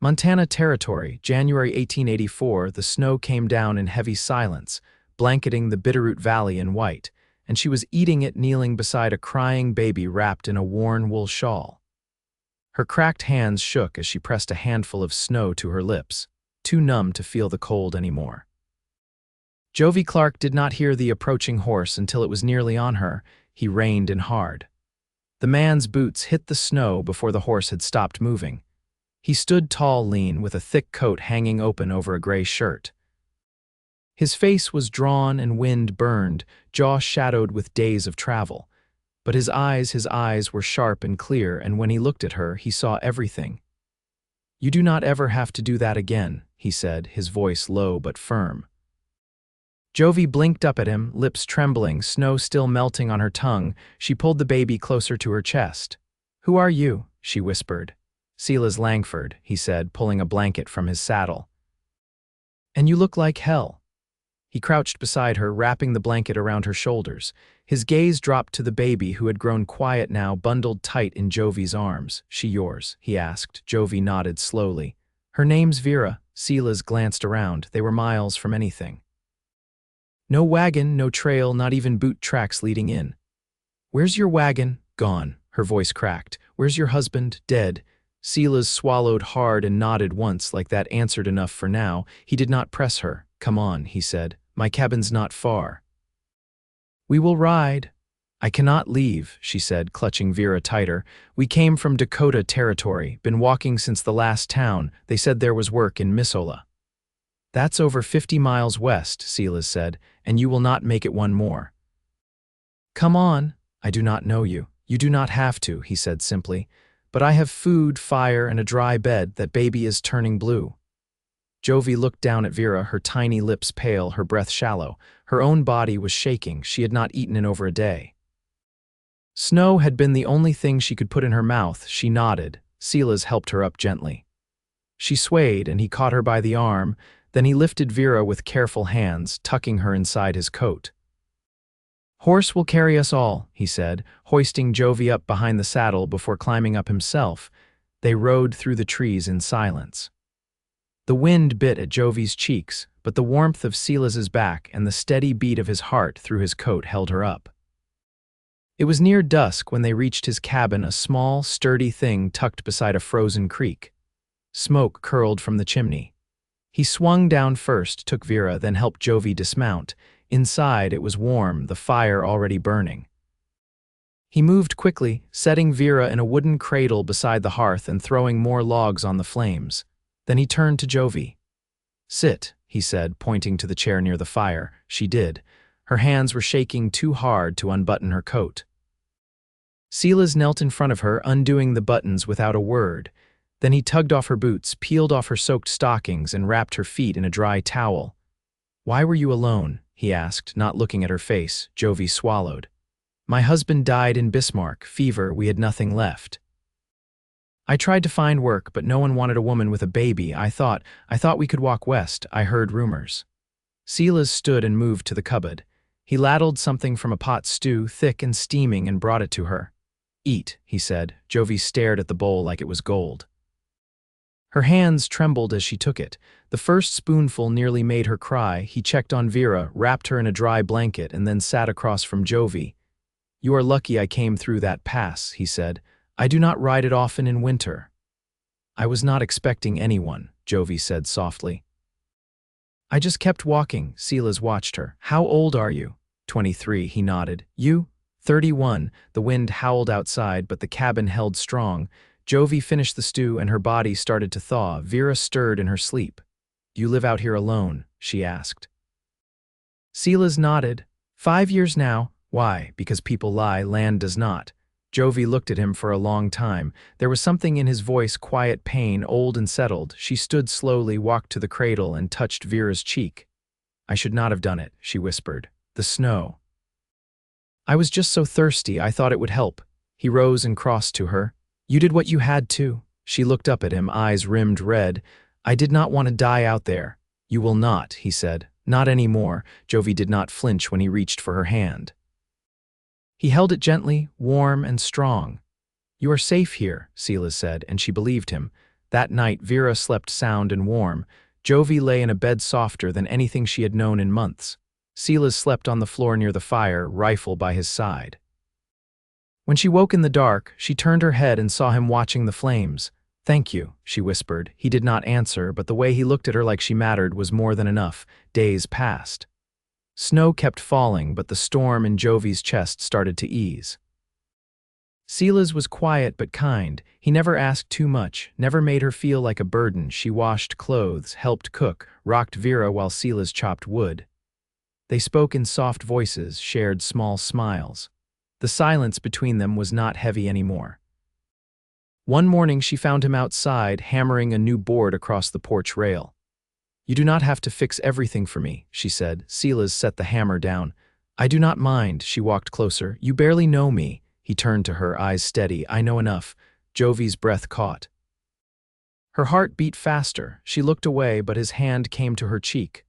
Montana Territory, January 1884, the snow came down in heavy silence, blanketing the Bitterroot Valley in white, and she was eating it kneeling beside a crying baby wrapped in a worn wool shawl. Her cracked hands shook as she pressed a handful of snow to her lips, too numb to feel the cold anymore. Jovie Clarke did not hear the approaching horse until it was nearly on her. He reined in hard. The man's boots hit the snow before the horse had stopped moving. He stood tall, lean, with a thick coat hanging open over a gray shirt. His face was drawn and wind-burned, jaw shadowed with days of travel. But his eyes were sharp and clear, and when he looked at her, he saw everything. "You do not ever have to do that again," he said, his voice low but firm. Jovie blinked up at him, lips trembling, snow still melting on her tongue. She pulled the baby closer to her chest. "Who are you?" she whispered. "Silas Langford," he said, pulling a blanket from his saddle. "And you look like hell." He crouched beside her, wrapping the blanket around her shoulders. His gaze dropped to the baby, who had grown quiet now, bundled tight in Jovie's arms. "She yours?" he asked. Jovie nodded slowly. "Her name's Vera." Silas glanced around. They were miles from anything. No wagon, no trail, not even boot tracks leading in. "Where's your wagon?" "Gone." Her voice cracked. "Where's your husband?" "Dead." Silas swallowed hard and nodded once, like that answered enough for now. He did not press her. "Come on," he said. "My cabin's not far." "We will ride." "I cannot leave," she said, clutching Vera tighter. "We came from Dakota Territory, been walking since the last town. They said there was work in Missoula." "That's over 50 miles west," Silas said, "and you will not make it one more." "Come on." "I do not know you." "You do not have to," he said simply. "But I have food, fire, and a dry bed. That baby is turning blue." Jovie looked down at Vera, her tiny lips pale, her breath shallow. Her own body was shaking. She had not eaten in over a day. Snow had been the only thing she could put in her mouth. She nodded. Silas helped her up gently. She swayed, and he caught her by the arm. Then he lifted Vera with careful hands, tucking her inside his coat. "Horse will carry us all," he said, hoisting Jovie up behind the saddle before climbing up himself. They rode through the trees in silence. The wind bit at Jovie's cheeks, but the warmth of Silas's back and the steady beat of his heart through his coat held her up. It was near dusk when they reached his cabin, a small, sturdy thing tucked beside a frozen creek. Smoke curled from the chimney. He swung down first, took Vera, then helped Jovie dismount. Inside, it was warm, the fire already burning. He moved quickly, setting Vera in a wooden cradle beside the hearth and throwing more logs on the flames. Then he turned to Jovie. "Sit," he said, pointing to the chair near the fire. She did. Her hands were shaking too hard to unbutton her coat. Silas knelt in front of her, undoing the buttons without a word. Then he tugged off her boots, peeled off her soaked stockings, and wrapped her feet in a dry towel. "Why were you alone?" he asked, not looking at her face. Jovie swallowed. "My husband died in Bismarck. Fever, we had nothing left. I tried to find work, but no one wanted a woman with a baby. I thought we could walk west. I heard rumors." Silas stood and moved to the cupboard. He ladled something from a pot stew, thick and steaming, and brought it to her. "Eat," he said. Jovie stared at the bowl like it was gold. Her hands trembled as she took it. The first spoonful nearly made her cry. He checked on Vera, wrapped her in a dry blanket, and then sat across from Jovie. "You are lucky I came through that pass," he said. "I do not ride it often in winter." "I was not expecting anyone," Jovie said softly. "I just kept walking." Silas watched her. "How old are you?" 23, he nodded. "You?" 31. The wind howled outside, but the cabin held strong. Jovie finished the stew and her body started to thaw. Vera stirred in her sleep. "Do you live out here alone?" she asked. Silas nodded. 5 years now." "Why?" "Because people lie, land does not." Jovie looked at him for a long time. There was something in his voice, quiet pain, old and settled. She stood slowly, walked to the cradle, and touched Vera's cheek. "I should not have done it," she whispered. "The snow." "I was just so thirsty, I thought it would help." He rose and crossed to her. "You did what you had to." She looked up at him, eyes rimmed red. "I did not want to die out there." "You will not," he said. "Not anymore." Jovie did not flinch when he reached for her hand. He held it gently, warm and strong. "You are safe here," Silas said, and she believed him. That night, Vera slept sound and warm. Jovie lay in a bed softer than anything she had known in months. Silas slept on the floor near the fire, rifle by his side. When she woke in the dark, she turned her head and saw him watching the flames. "Thank you," she whispered. He did not answer, but the way he looked at her like she mattered was more than enough. Days passed. Snow kept falling, but the storm in Jovie's chest started to ease. Silas was quiet but kind. He never asked too much, never made her feel like a burden. She washed clothes, helped cook, rocked Vera while Silas chopped wood. They spoke in soft voices, shared small smiles. The silence between them was not heavy anymore. One morning she found him outside, hammering a new board across the porch rail. "You do not have to fix everything for me," she said. Silas set the hammer down. "I do not mind." She walked closer. "You barely know me." He turned to her, eyes steady. "I know enough." Jovie's breath caught. Her heart beat faster. She looked away, but his hand came to her cheek.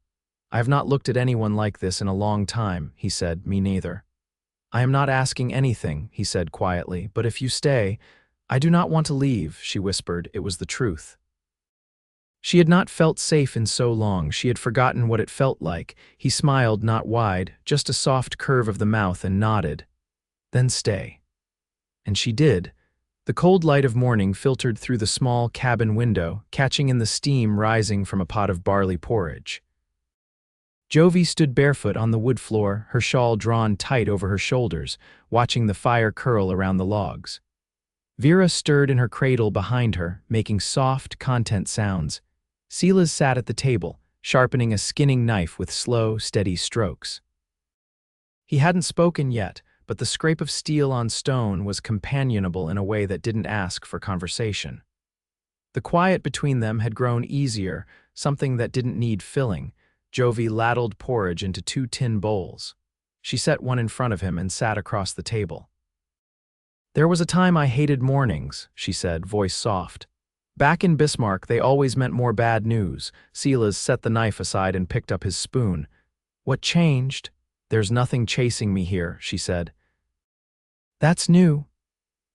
"I have not looked at anyone like this in a long time," he said. "Me neither." "I am not asking anything," he said quietly, "but if you stay—" "I do not want to leave," she whispered. It was the truth. She had not felt safe in so long. She had forgotten what it felt like. He smiled, not wide, just a soft curve of the mouth, and nodded. "Then stay." And she did. The cold light of morning filtered through the small cabin window, catching in the steam rising from a pot of barley porridge. Jovie stood barefoot on the wood floor, her shawl drawn tight over her shoulders, watching the fire curl around the logs. Vera stirred in her cradle behind her, making soft, content sounds. Silas sat at the table, sharpening a skinning knife with slow, steady strokes. He hadn't spoken yet, but the scrape of steel on stone was companionable in a way that didn't ask for conversation. The quiet between them had grown easier, something that didn't need filling. Jovie ladled porridge into 2 tin bowls. She set one in front of him and sat across the table. "There was a time I hated mornings," she said, voice soft. "Back in Bismarck, they always meant more bad news." Silas set the knife aside and picked up his spoon. "What changed?" "There's nothing chasing me here," she said. "That's new."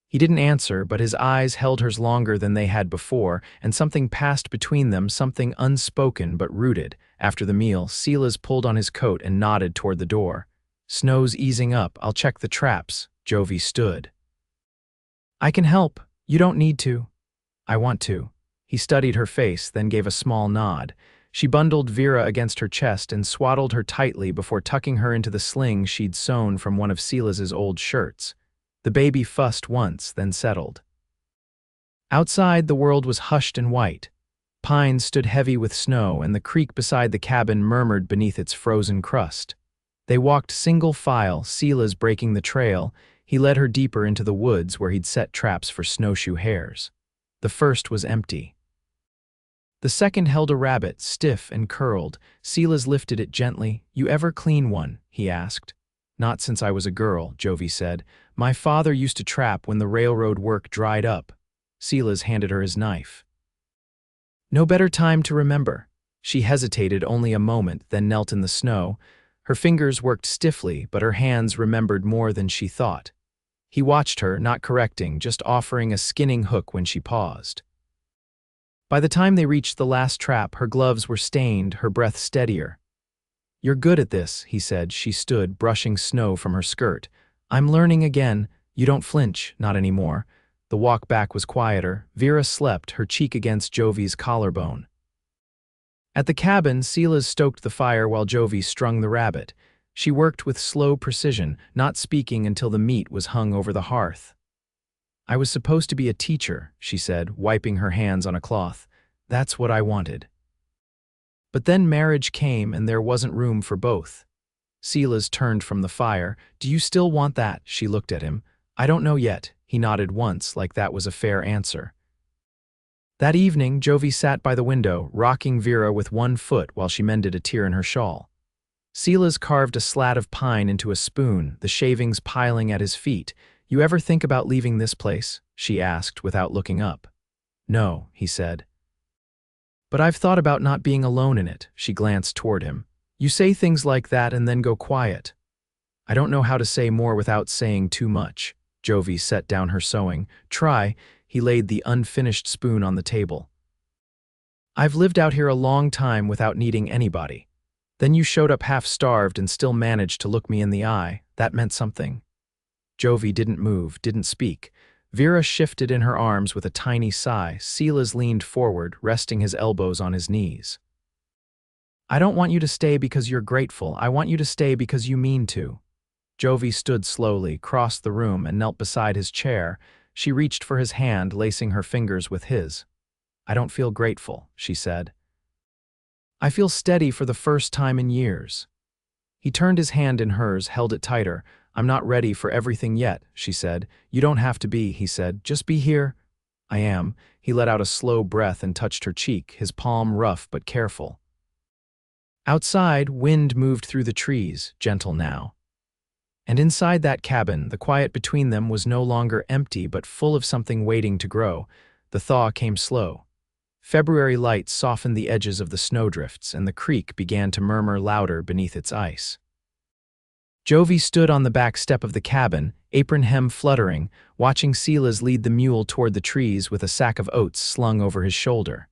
He didn't answer, but his eyes held hers longer than they had before, and something passed between them, something unspoken but rooted. After the meal, Silas pulled on his coat and nodded toward the door. "Snow's easing up. I'll check the traps." Jovie stood. "I can help. You don't need to." "I want to." He studied her face, then gave a small nod. She bundled Vera against her chest and swaddled her tightly before tucking her into the sling she'd sewn from one of Silas's old shirts. The baby fussed once, then settled. Outside, the world was hushed and white. Pines stood heavy with snow, and the creek beside the cabin murmured beneath its frozen crust. They walked single file, Silas breaking the trail. He led her deeper into the woods where he'd set traps for snowshoe hares. The first was empty. The second held a rabbit, stiff and curled. Silas lifted it gently. "You ever clean one?" he asked. "Not since I was a girl," Jovie said. "My father used to trap when the railroad work dried up." Silas handed her his knife. "No better time to remember." She hesitated only a moment, then knelt in the snow. Her fingers worked stiffly, but her hands remembered more than she thought. He watched her, not correcting, just offering a skinning hook when she paused. By the time they reached the last trap, her gloves were stained, her breath steadier. "You're good at this," he said. She stood, brushing snow from her skirt. "I'm learning again. You don't flinch, not anymore." The walk back was quieter. Vera slept, her cheek against Jovie's collarbone. At the cabin, Silas stoked the fire while Jovie strung the rabbit. She worked with slow precision, not speaking until the meat was hung over the hearth. "I was supposed to be a teacher," she said, wiping her hands on a cloth. "That's what I wanted." But then marriage came and there wasn't room for both. Silas turned from the fire. "Do you still want that?" She looked at him. "I don't know yet." He nodded once, like that was a fair answer. That evening, Jovie sat by the window, rocking Vera with one foot while she mended a tear in her shawl. Silas carved a slat of pine into a spoon, the shavings piling at his feet. "You ever think about leaving this place?" she asked without looking up. "No," he said. "But I've thought about not being alone in it." She glanced toward him. "You say things like that and then go quiet." "I don't know how to say more without saying too much." Jovie set down her sewing. "Try." He laid the unfinished spoon on the table. I've lived out here a long time without needing anybody. Then you showed up half-starved and still managed to look me in the eye. That meant something." Jovie didn't move, didn't speak. Vera shifted in her arms with a tiny sigh. Silas leaned forward, resting his elbows on his knees. "I don't want you to stay because you're grateful. I want you to stay because you mean to." Jovie stood slowly, crossed the room, and knelt beside his chair. She reached for his hand, lacing her fingers with his. "I don't feel grateful," she said. "I feel steady for the first time in years." He turned his hand in hers, held it tighter. "I'm not ready for everything yet," she said. "You don't have to be," he said. "Just be here." "I am." He let out a slow breath and touched her cheek, his palm rough but careful. Outside, wind moved through the trees, gentle now. And inside that cabin, the quiet between them was no longer empty but full of something waiting to grow. The thaw came slow. February light softened the edges of the snowdrifts, and the creek began to murmur louder beneath its ice. Jovie stood on the back step of the cabin, apron hem fluttering, watching Silas lead the mule toward the trees with a sack of oats slung over his shoulder.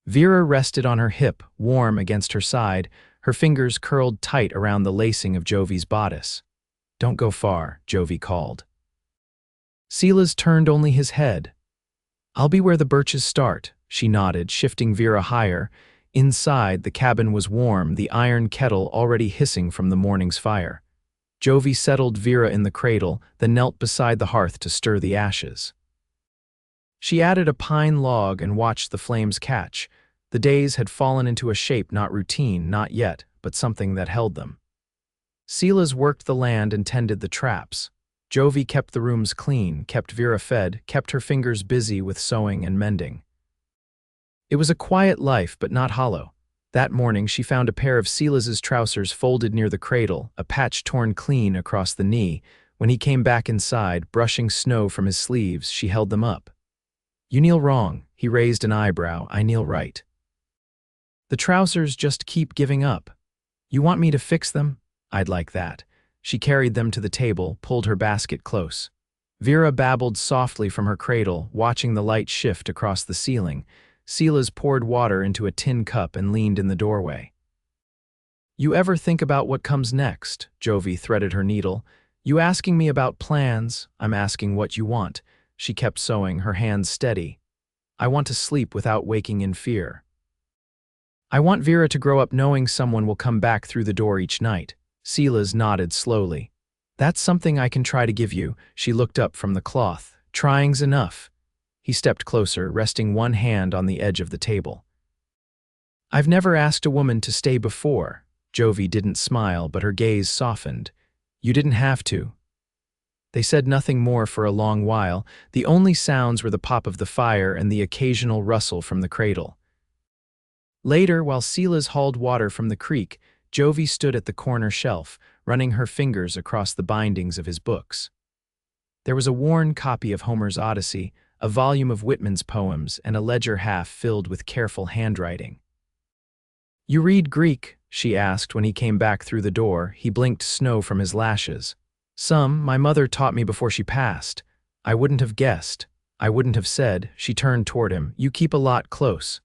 Vera rested on her hip, warm against her side, her fingers curled tight around the lacing of Jovie's bodice. "Don't go far," Jovie called. Silas turned only his head. "I'll be where the birches start," she nodded, shifting Vera higher. Inside, the cabin was warm, the iron kettle already hissing from the morning's fire. Jovie settled Vera in the cradle, then knelt beside the hearth to stir the ashes. She added a pine log and watched the flames catch. The days had fallen into a shape not routine, not yet, but something that held them. Silas worked the land and tended the traps. Jovie kept the rooms clean, kept Vera fed, kept her fingers busy with sewing and mending. It was a quiet life, but not hollow. That morning she found a pair of Silas's trousers folded near the cradle, a patch torn clean across the knee. When he came back inside, brushing snow from his sleeves, she held them up. "You kneel wrong." He raised an eyebrow. "I kneel right." "The trousers just keep giving up. You want me to fix them?" "I'd like that." She carried them to the table, pulled her basket close. Vera babbled softly from her cradle, watching the light shift across the ceiling. Silas poured water into a tin cup and leaned in the doorway. "You ever think about what comes next?" Jovie threaded her needle. "You asking me about plans, I'm asking what you want." She kept sewing, her hands steady. "I want to sleep without waking in fear. I want Vera to grow up knowing someone will come back through the door each night." Silas nodded slowly. "That's something I can try to give you." She looked up from the cloth. "Trying's enough." He stepped closer, resting one hand on the edge of the table. "I've never asked a woman to stay before." Jovie didn't smile, but her gaze softened. "You didn't have to." They said nothing more for a long while. The only sounds were the pop of the fire and the occasional rustle from the cradle. Later, while Silas hauled water from the creek, Jovie stood at the corner shelf, running her fingers across the bindings of his books. There was a worn copy of Homer's Odyssey, a volume of Whitman's poems, and a ledger half filled with careful handwriting. "You read Greek?" she asked when he came back through the door. He blinked snow from his lashes. "Some. My mother taught me before she passed." "I wouldn't have guessed. I wouldn't have said." She turned toward him. "You keep a lot close."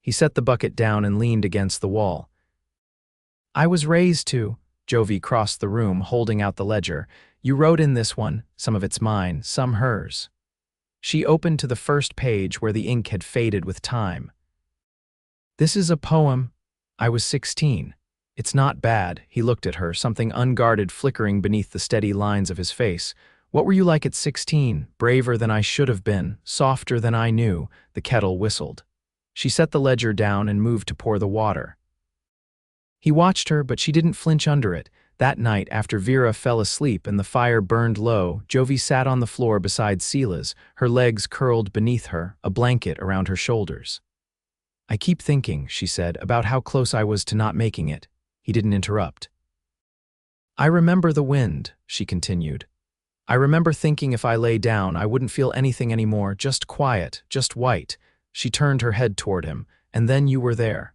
He set the bucket down and leaned against the wall. "I was raised to." Jovie crossed the room, holding out the ledger. "You wrote in this one. Some of it's mine, some hers." She opened to the first page where the ink had faded with time. "This is a poem. I was 16. It's not bad." He looked at her, something unguarded flickering beneath the steady lines of his face. "What were you like at 16? Braver than I should have been, softer than I knew." The kettle whistled. She set the ledger down and moved to pour the water. He watched her, but she didn't flinch under it. That night, after Vera fell asleep and the fire burned low, Jovie sat on the floor beside Silas, her legs curled beneath her, a blanket around her shoulders. "I keep thinking," she said, "about how close I was to not making it." He didn't interrupt. "I remember the wind," she continued. "I remember thinking if I lay down, I wouldn't feel anything anymore, just quiet, just white." She turned her head toward him. "And then you were there."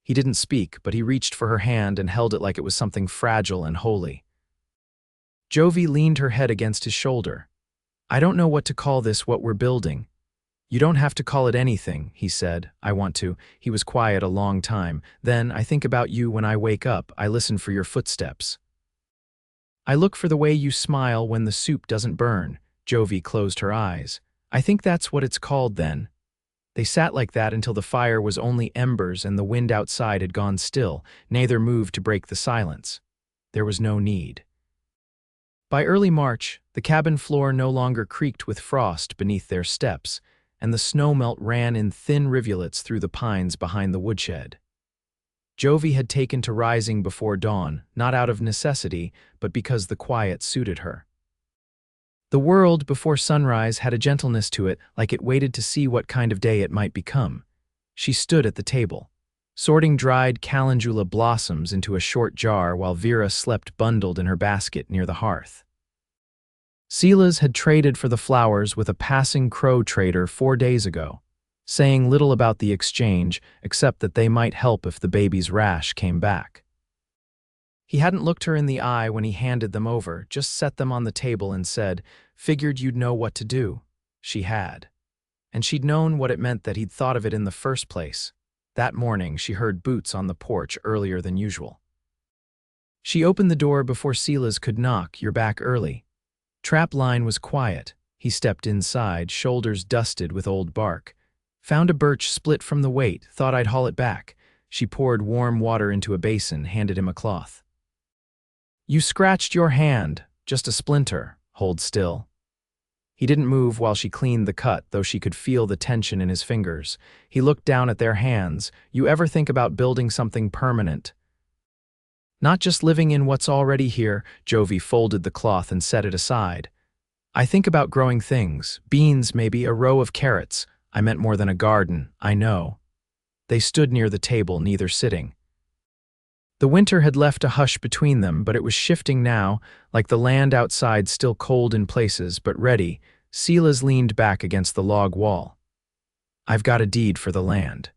He didn't speak, but he reached for her hand and held it like it was something fragile and holy. Jovie leaned her head against his shoulder. "I don't know what to call this, what we're building." You don't have to call it anything, he said. I want to. He was quiet a long time. Then, I think about you when I wake up. I listen for your footsteps. I look for the way you smile when the soup doesn't burn. Jovie closed her eyes. I think that's what it's called then. They sat like that until the fire was only embers and the wind outside had gone still. Neither moved to break the silence. There was no need. By early March, the cabin floor no longer creaked with frost beneath their steps, and the snowmelt ran in thin rivulets through the pines behind the woodshed. Jovie had taken to rising before dawn, not out of necessity, but because the quiet suited her. The world before sunrise had a gentleness to it, like it waited to see what kind of day it might become. She stood at the table, sorting dried calendula blossoms into a short jar while Vera slept bundled in her basket near the hearth. Silas had traded for the flowers with a passing crow trader 4 days ago, saying little about the exchange except that they might help if the baby's rash came back. He hadn't looked her in the eye when he handed them over, just set them on the table and said, "Figured you'd know what to do." She had. And she'd known what it meant that he'd thought of it in the first place. That morning, she heard boots on the porch earlier than usual. She opened the door before Silas could knock. "You're back early." Trap line was quiet. He stepped inside, shoulders dusted with old bark. Found a birch split from the weight, thought I'd haul it back. She poured warm water into a basin, handed him a cloth. "You scratched your hand, just a splinter. Hold still." He didn't move while she cleaned the cut, though she could feel the tension in his fingers. He looked down at their hands. "You ever think about building something permanent? Not just living in what's already here?" Jovie folded the cloth and set it aside. "I think about growing things. Beans, maybe, a row of carrots. I meant more than a garden, I know." They stood near the table, neither sitting. The winter had left a hush between them, but it was shifting now, like the land outside still cold in places, but ready. Silas leaned back against the log wall. "I've got a deed for the land.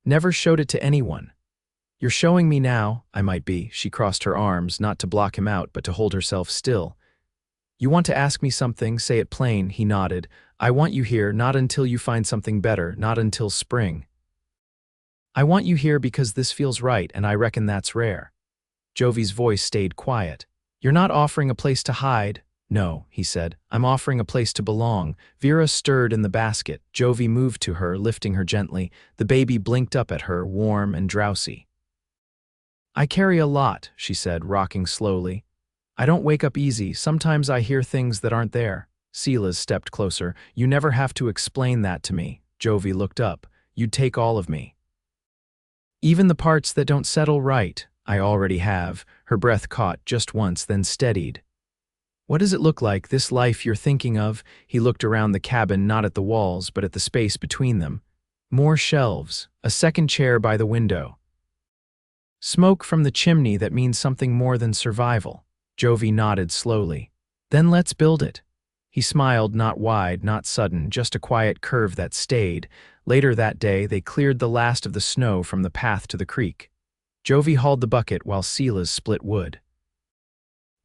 Never showed it to anyone. You're showing me now, I might be." She crossed her arms, not to block him out, but to hold herself still. "You want to ask me something, say it plain," he nodded. "I want you here, not until you find something better, not until spring. I want you here because this feels right, and I reckon that's rare." Jovie's voice stayed quiet. "You're not offering a place to hide." "No," he said. "I'm offering a place to belong." Vera stirred in the basket. Jovie moved to her, lifting her gently. The baby blinked up at her, warm and drowsy. "I carry a lot," she said, rocking slowly. "I don't wake up easy. Sometimes I hear things that aren't there." Silas stepped closer. "You never have to explain that to me." Jovie looked up. "You'd take all of me. Even the parts that don't settle right." "I already have." Her breath caught just once, then steadied. "What does it look like, this life you're thinking of?" He looked around the cabin, not at the walls, but at the space between them. More shelves, a second chair by the window. Smoke from the chimney that means something more than survival. Jovie nodded slowly. "Then let's build it." He smiled, not wide, not sudden, just a quiet curve that stayed. Later that day, they cleared the last of the snow from the path to the creek. Jovie hauled the bucket while Silas split wood.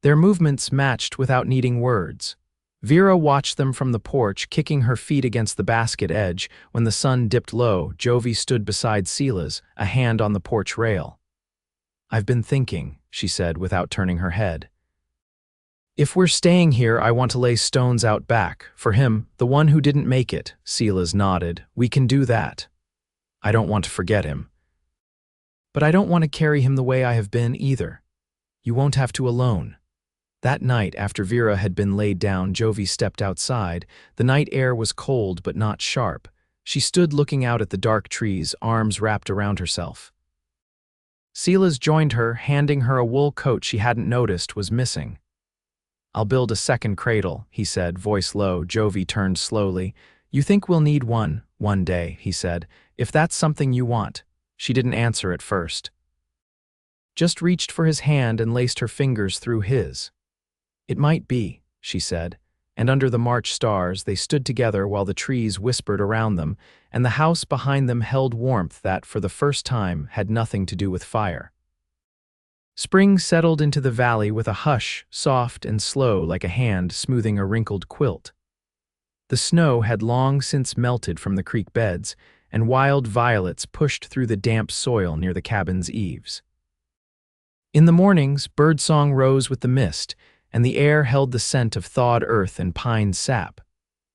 Their movements matched without needing words. Vera watched them from the porch, kicking her feet against the basket edge. When the sun dipped low, Jovie stood beside Silas, a hand on the porch rail. "I've been thinking," she said without turning her head. "If we're staying here, I want to lay stones out back. For him, the one who didn't make it." Silas nodded. "We can do that. I don't want to forget him. But I don't want to carry him the way I have been either. You won't have to alone." That night, after Vera had been laid down, Jovie stepped outside. The night air was cold but not sharp. She stood looking out at the dark trees, arms wrapped around herself. Silas joined her, handing her a wool coat she hadn't noticed was missing. "I'll build a second cradle," he said, voice low. Jovie turned slowly. "You think we'll need one day," he said. "If that's something you want." She didn't answer at first. Just reached for his hand and laced her fingers through his. "It might be," she said, and under the March stars they stood together while the trees whispered around them, and the house behind them held warmth that, for the first time, had nothing to do with fire. Spring settled into the valley with a hush, soft and slow like a hand smoothing a wrinkled quilt. The snow had long since melted from the creek beds, and wild violets pushed through the damp soil near the cabin's eaves. In the mornings, birdsong rose with the mist, and the air held the scent of thawed earth and pine sap.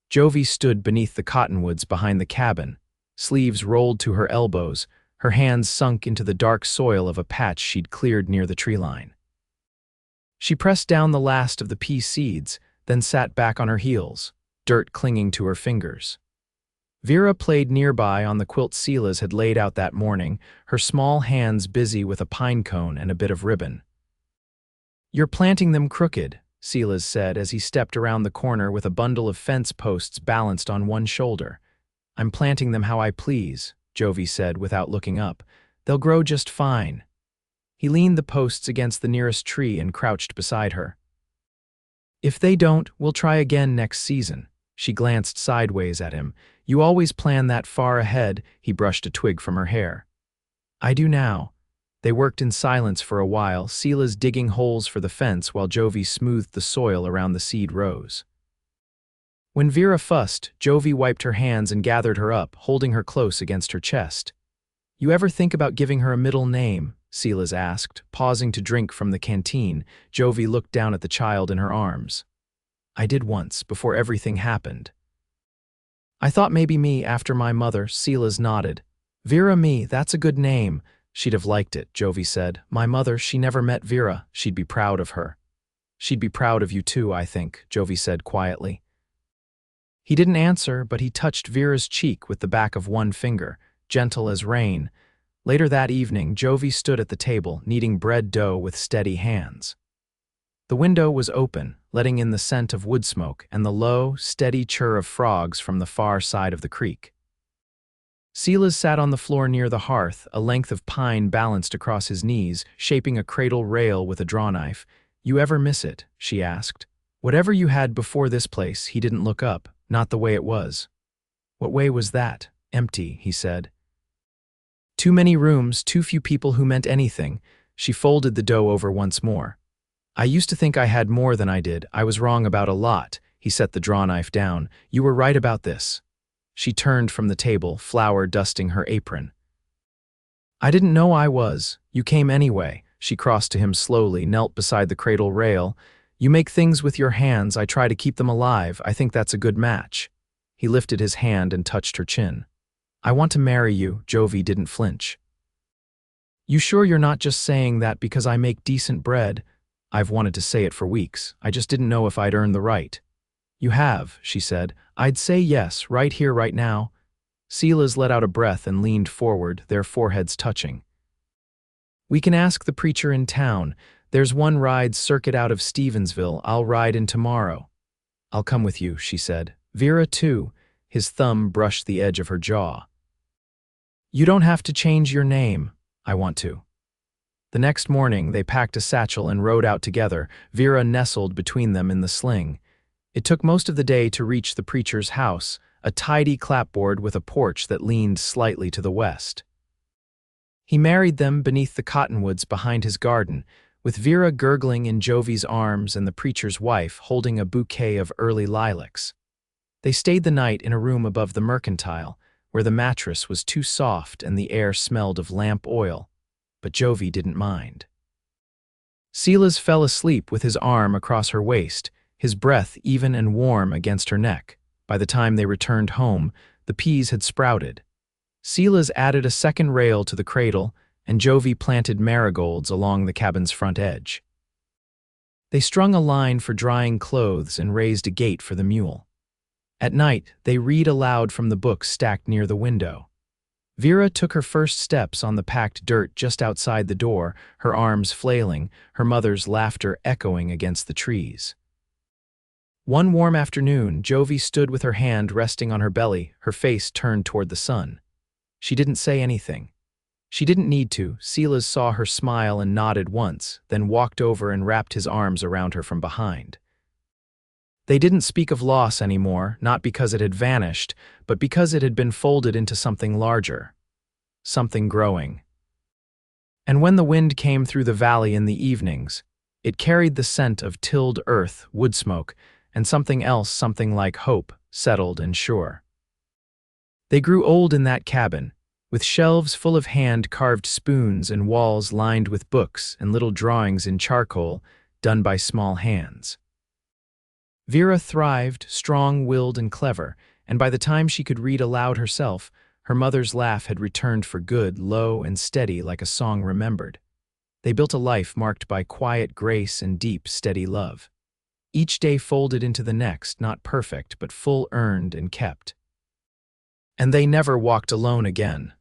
Jovie stood beneath the cottonwoods behind the cabin, sleeves rolled to her elbows, her hands sunk into the dark soil of a patch she'd cleared near the tree line. She pressed down the last of the pea seeds, then sat back on her heels, dirt clinging to her fingers. Vera played nearby on the quilt Silas had laid out that morning, her small hands busy with a pine cone and a bit of ribbon. "You're planting them crooked," Silas said as he stepped around the corner with a bundle of fence posts balanced on one shoulder. "I'm planting them how I please," Jovie said without looking up. "They'll grow just fine." He leaned the posts against the nearest tree and crouched beside her. "If they don't, we'll try again next season." She glanced sideways at him. "You always plan that far ahead," he brushed a twig from her hair. "I do now." They worked in silence for a while, Silas digging holes for the fence while Jovie smoothed the soil around the seed rows. When Vera fussed, Jovie wiped her hands and gathered her up, holding her close against her chest. "You ever think about giving her a middle name?" Silas asked, pausing to drink from the canteen. Jovie looked down at the child in her arms. "I did once, before everything happened." "I thought maybe me after my mother," Silas nodded. "Vera me, that's a good name." "She'd have liked it," Jovie said. "My mother, she never met Vera. She'd be proud of her." "She'd be proud of you too, I think," Jovie said quietly. He didn't answer, but he touched Vera's cheek with the back of one finger, gentle as rain. Later that evening, Jovie stood at the table, kneading bread dough with steady hands. The window was open, letting in the scent of wood smoke and the low, steady chirr of frogs from the far side of the creek. Silas sat on the floor near the hearth, a length of pine balanced across his knees, shaping a cradle rail with a drawknife. "You ever miss it?" she asked. "Whatever you had before this place," he didn't look up, "not the way it was." "What way was that?" "Empty," he said. "Too many rooms, too few people who meant anything." She folded the dough over once more. "I used to think I had more than I did. I was wrong about a lot." He set the drawknife down. "You were right about this." She turned from the table, flour dusting her apron. "I didn't know I was. You came anyway." She crossed to him slowly, knelt beside the cradle rail. "You make things with your hands. I try to keep them alive. I think that's a good match." He lifted his hand and touched her chin. "I want to marry you." Jovie didn't flinch. "You sure you're not just saying that because I make decent bread?" "I've wanted to say it for weeks. I just didn't know if I'd earned the right." "You have," she said. "I'd say yes, right here, right now." Silas let out a breath and leaned forward, their foreheads touching. "We can ask the preacher in town. There's one ride circuit out of Stevensville. I'll ride in tomorrow." "I'll come with you," she said. "Vera too." His thumb brushed the edge of her jaw. "You don't have to change your name." "I want to." The next morning, they packed a satchel and rode out together, Vera nestled between them in the sling. It took most of the day to reach the preacher's house, a tidy clapboard with a porch that leaned slightly to the west. He married them beneath the cottonwoods behind his garden, with Vera gurgling in Jovie's arms and the preacher's wife holding a bouquet of early lilacs. They stayed the night in a room above the mercantile, where the mattress was too soft and the air smelled of lamp oil, but Jovie didn't mind. Silas fell asleep with his arm across her waist, his breath even and warm against her neck. By the time they returned home, the peas had sprouted. Silas added a second rail to the cradle, and Jovie planted marigolds along the cabin's front edge. They strung a line for drying clothes and raised a gate for the mule. At night, they read aloud from the book stacked near the window. Vera took her first steps on the packed dirt just outside the door, her arms flailing, her mother's laughter echoing against the trees. One warm afternoon, Jovie stood with her hand resting on her belly, her face turned toward the sun. She didn't say anything. She didn't need to. Silas saw her smile and nodded once, then walked over and wrapped his arms around her from behind. They didn't speak of loss anymore, not because it had vanished, but because it had been folded into something larger, something growing. And when the wind came through the valley in the evenings, it carried the scent of tilled earth, wood smoke, and something else, something like hope, settled and sure. They grew old in that cabin, with shelves full of hand-carved spoons and walls lined with books and little drawings in charcoal done by small hands. Vera thrived, strong-willed and clever, and by the time she could read aloud herself, her mother's laugh had returned for good, low and steady like a song remembered. They built a life marked by quiet grace and deep, steady love. Each day folded into the next, not perfect, but full earned and kept. And they never walked alone again.